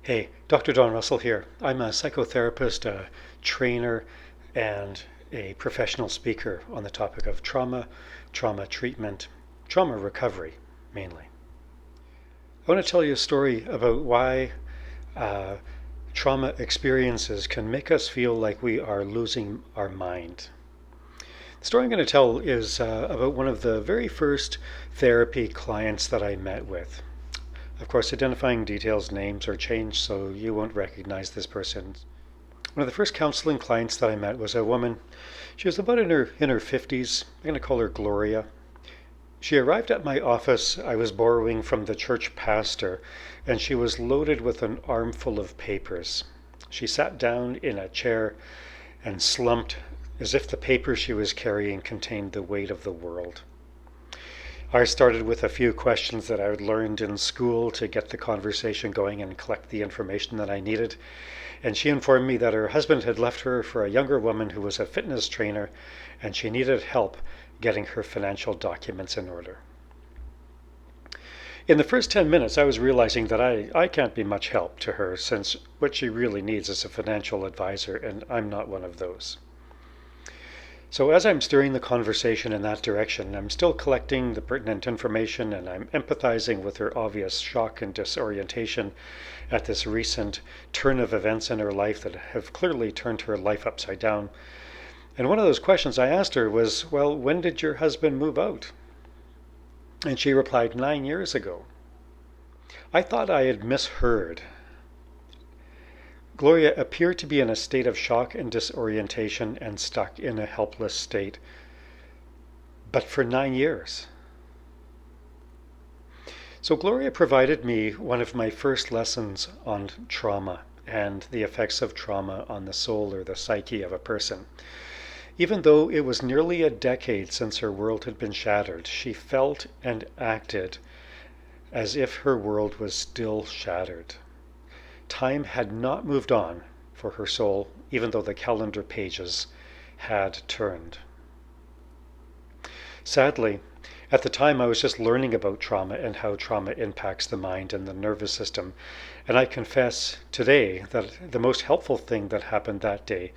Hey, Dr. Don Russell here. I'm a psychotherapist, a trainer, and a professional speaker on the topic of trauma, trauma treatment, trauma recovery, mainly. I want to tell you a story about why trauma experiences can make us feel like we are losing our mind. The story I'm going to tell is about one of the very first therapy clients that I met with. Of course, identifying details, names are changed, so you won't recognize this person. One of the first counseling clients that I met was a woman. She was about in her 50s. I'm going to call her Gloria. She arrived at my office. I was borrowing from the church pastor, and she was loaded with an armful of papers. She sat down in a chair and slumped as if the papers she was carrying contained the weight of the world. I started with a few questions that I had learned in school to get the conversation going and collect the information that I needed. And she informed me that her husband had left her for a younger woman who was a fitness trainer, and she needed help getting her financial documents in order. In the first 10 minutes, I was realizing that I can't be much help to her, since what she really needs is a financial advisor, and I'm not one of those. So as I'm steering the conversation in that direction, I'm still collecting the pertinent information, and I'm empathizing with her obvious shock and disorientation at this recent turn of events in her life that have clearly turned her life upside down. And one of those questions I asked her was, well, when did your husband move out? And she replied, 9 years ago. I thought I had misheard. Gloria appeared to be in a state of shock and disorientation and stuck in a helpless state, but for 9 years. So Gloria provided me one of my first lessons on trauma and the effects of trauma on the soul or the psyche of a person. Even though it was nearly a decade since her world had been shattered, she felt and acted as if her world was still shattered. Time had not moved on for her soul, even though the calendar pages had turned. Sadly, at the time I was just learning about trauma and how trauma impacts the mind and the nervous system. And I confess today that the most helpful thing that happened that day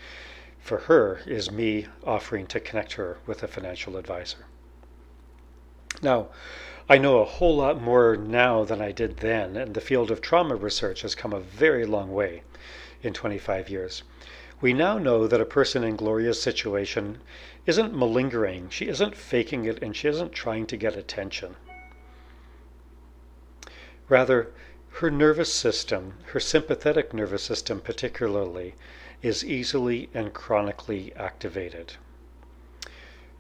for her is me offering to connect her with a financial advisor. Now, I know a whole lot more now than I did then, and the field of trauma research has come a very long way in 25 years. We now know that a person in Gloria's situation isn't malingering, she isn't faking it, and she isn't trying to get attention. Rather, her nervous system, her sympathetic nervous system particularly, is easily and chronically activated.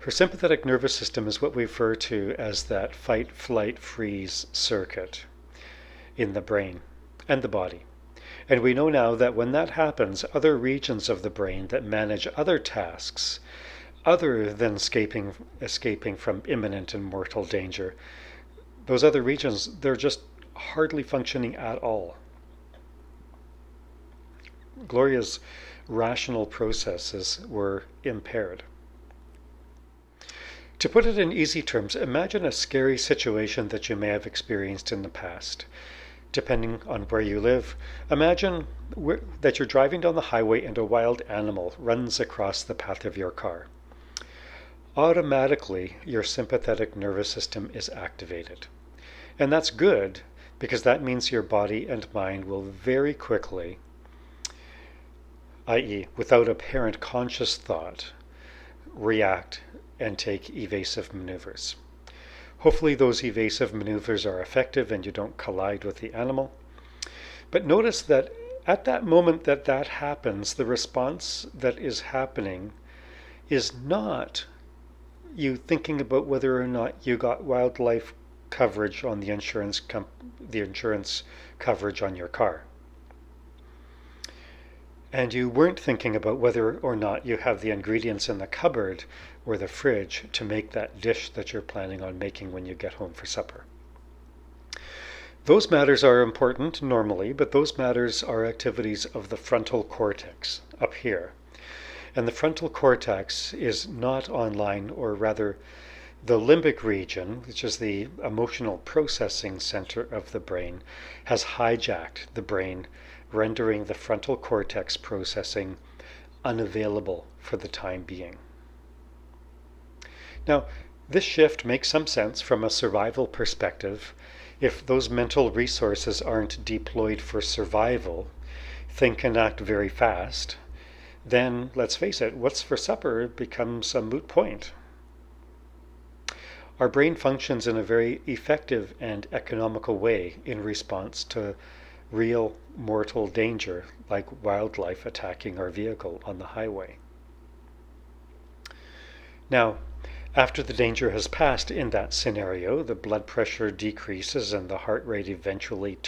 Her sympathetic nervous system is what we refer to as that fight, flight, freeze circuit in the brain and the body. And we know now that when that happens, other regions of the brain that manage other tasks, other than escaping from imminent and mortal danger, those other regions, they're just hardly functioning at all. Gloria's rational processes were impaired. To put it in easy terms, imagine a scary situation that you may have experienced in the past. Depending on where you live, imagine that you're driving down the highway and a wild animal runs across the path of your car. Automatically, your sympathetic nervous system is activated. And that's good, because that means your body and mind will very quickly, i.e., without apparent conscious thought, react and take evasive maneuvers. Hopefully those evasive maneuvers are effective and you don't collide with the animal. But notice that at that moment that happens, the response that is happening is not you thinking about whether or not you got wildlife coverage on the insurance coverage on your car. And you weren't thinking about whether or not you have the ingredients in the cupboard or the fridge to make that dish that you're planning on making when you get home for supper. Those matters are important normally, but those matters are activities of the frontal cortex up here. And the frontal cortex is not online, or rather the limbic region, which is the emotional processing center of the brain, has hijacked the brain rendering the frontal cortex processing unavailable for the time being. Now, this shift makes some sense from a survival perspective. If those mental resources aren't deployed for survival, think and act very fast, then let's face it, what's for supper becomes a moot point. Our brain functions in a very effective and economical way in response to real mortal danger, like wildlife attacking our vehicle on the highway. Now, after the danger has passed in that scenario, the blood pressure decreases and the heart rate eventually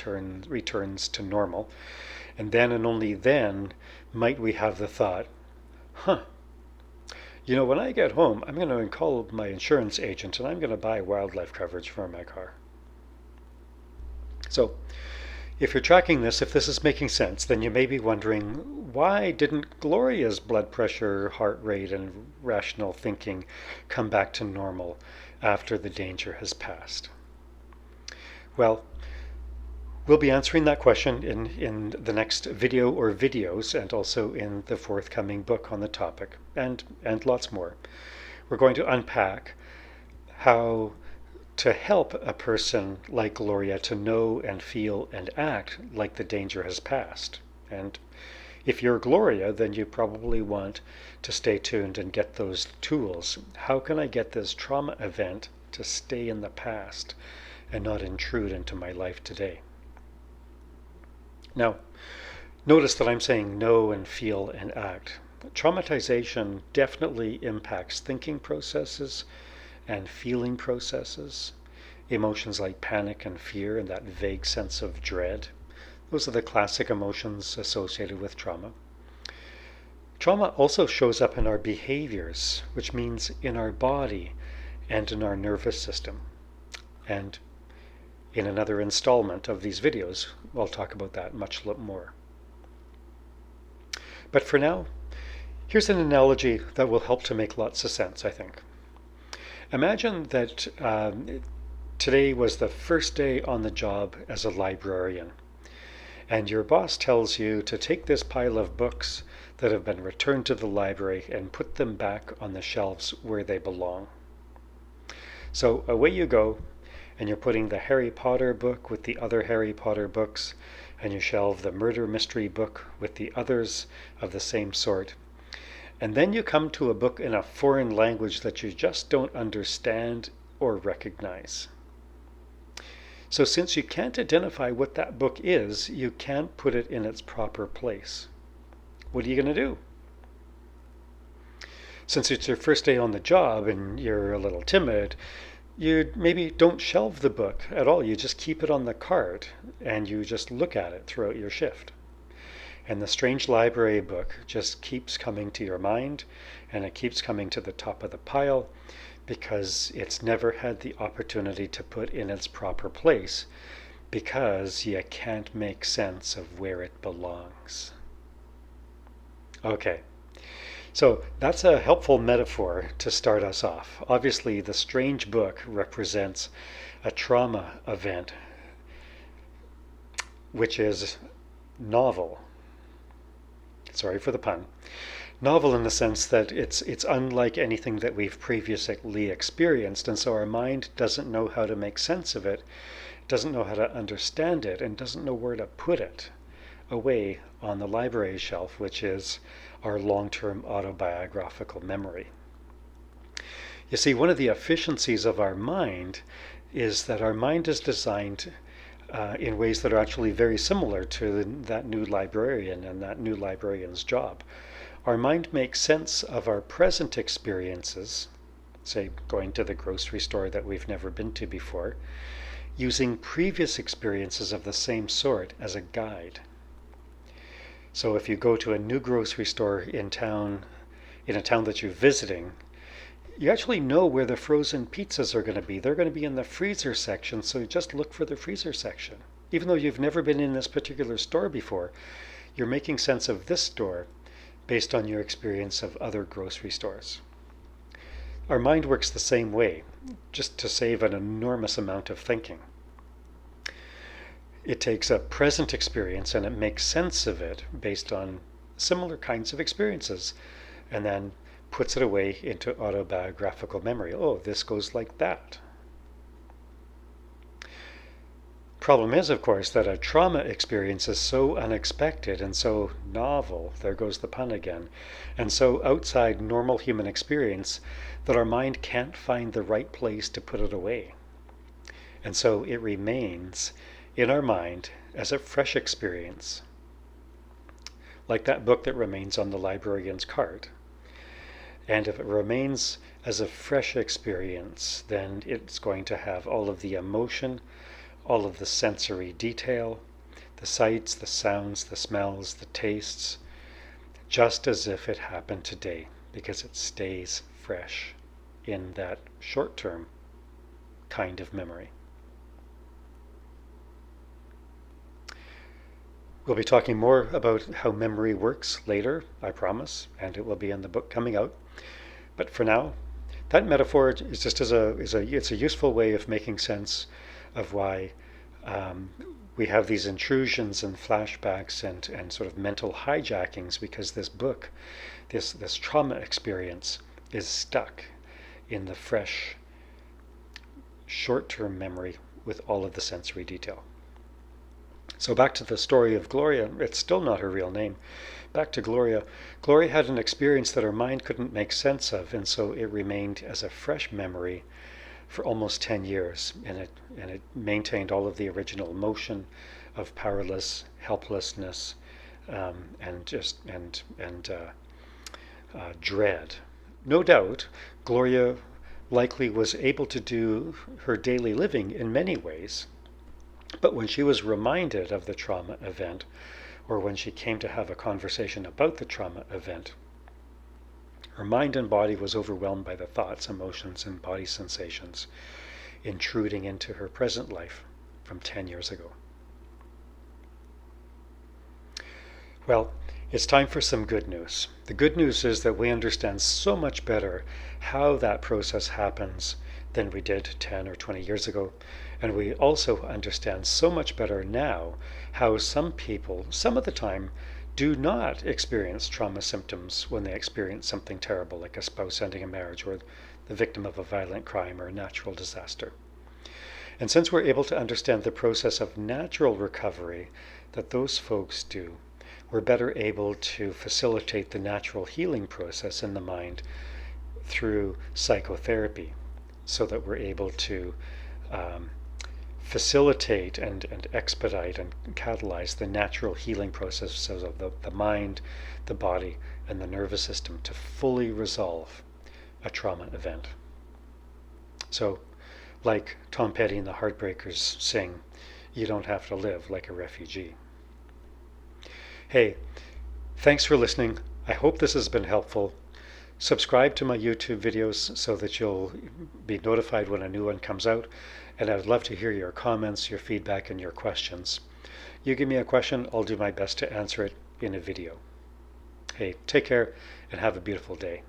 returns to normal. And then and only then might we have the thought, when I get home, I'm going to call my insurance agent and I'm going to buy wildlife coverage for my car. So, if you're tracking this, if this is making sense, then you may be wondering, why didn't Gloria's blood pressure, heart rate, and rational thinking come back to normal after the danger has passed? Well, we'll be answering that question in the next video or videos, and also in the forthcoming book on the topic, and lots more. We're going to unpack how to help a person like Gloria to know and feel and act like the danger has passed. And if you're Gloria, then you probably want to stay tuned and get those tools. How can I get this trauma event to stay in the past and not intrude into my life today? Now, notice that I'm saying know and feel and act. Traumatization definitely impacts thinking processes and feeling processes. Emotions like panic and fear and that vague sense of dread. Those are the classic emotions associated with trauma. Trauma also shows up in our behaviors, which means in our body and in our nervous system. And in another installment of these videos, I'll talk about that much more. But for now, here's an analogy that will help to make lots of sense, I think. Imagine that today was the first day on the job as a librarian, and your boss tells you to take this pile of books that have been returned to the library and put them back on the shelves where they belong. So away you go, and you're putting the Harry Potter book with the other Harry Potter books, and you shelve the murder mystery book with the others of the same sort. And then you come to a book in a foreign language that you just don't understand or recognize. So since you can't identify what that book is, you can't put it in its proper place. What are you going to do? Since it's your first day on the job and you're a little timid, you maybe don't shelve the book at all. You just keep it on the cart and you just look at it throughout your shift. And the strange library book just keeps coming to your mind, and it keeps coming to the top of the pile because it's never had the opportunity to put in its proper place because you can't make sense of where it belongs. Okay, so that's a helpful metaphor to start us off. Obviously, the strange book represents a trauma event, which is novel. Sorry for the pun. Novel in the sense that it's unlike anything that we've previously experienced, and so our mind doesn't know how to make sense of it, doesn't know how to understand it, and doesn't know where to put it away on the library shelf, which is our long-term autobiographical memory. You see, one of the efficiencies of our mind is that our mind is designed in ways that are actually very similar to that new librarian and that new librarian's job. Our mind makes sense of our present experiences, say going to the grocery store that we've never been to before, using previous experiences of the same sort as a guide. So if you go to a new grocery store in a town that you're visiting, you actually know where the frozen pizzas are going to be. They're going to be in the freezer section, so you just look for the freezer section. Even though you've never been in this particular store before, you're making sense of this store based on your experience of other grocery stores. Our mind works the same way, just to save an enormous amount of thinking. It takes a present experience and it makes sense of it based on similar kinds of experiences, and then puts it away into autobiographical memory. Oh, this goes like that. Problem is, of course, that a trauma experience is so unexpected and so novel, there goes the pun again, and so outside normal human experience that our mind can't find the right place to put it away. And so it remains in our mind as a fresh experience, like that book that remains on the librarian's cart. And if it remains as a fresh experience, then it's going to have all of the emotion, all of the sensory detail, the sights, the sounds, the smells, the tastes, just as if it happened today, because it stays fresh in that short-term kind of memory. We'll be talking more about how memory works later, I promise, and it will be in the book coming out. But for now, that metaphor is just it's a useful way of making sense of why we have these intrusions and flashbacks and sort of mental hijackings, because this book, this trauma experience is stuck in the fresh short-term memory with all of the sensory detail. So back to the story of Gloria. It's still not her real name. Back to Gloria. Gloria had an experience that her mind couldn't make sense of, and so it remained as a fresh memory for almost 10 years, and it maintained all of the original emotion of powerless, helplessness, and dread. No doubt, Gloria likely was able to do her daily living in many ways, but when she was reminded of the trauma event, or when she came to have a conversation about the trauma event, her mind and body was overwhelmed by the thoughts, emotions, and body sensations intruding into her present life from 10 years ago. Well, it's time for some good news. The good news is that we understand so much better how that process happens than we did 10 or 20 years ago. And we also understand so much better now how some people, some of the time, do not experience trauma symptoms when they experience something terrible, like a spouse ending a marriage or the victim of a violent crime or a natural disaster. And since we're able to understand the process of natural recovery that those folks do, we're better able to facilitate the natural healing process in the mind through psychotherapy, so that we're able to facilitate and expedite and catalyze the natural healing processes of the mind, the body, and the nervous system to fully resolve a trauma event. So, like Tom Petty and the Heartbreakers sing, you don't have to live like a refugee. Hey, thanks for listening. I hope this has been helpful. Subscribe to my YouTube videos so that you'll be notified when a new one comes out. And I would love to hear your comments, your feedback, and your questions. You give me a question, I'll do my best to answer it in a video. Hey, take care and have a beautiful day.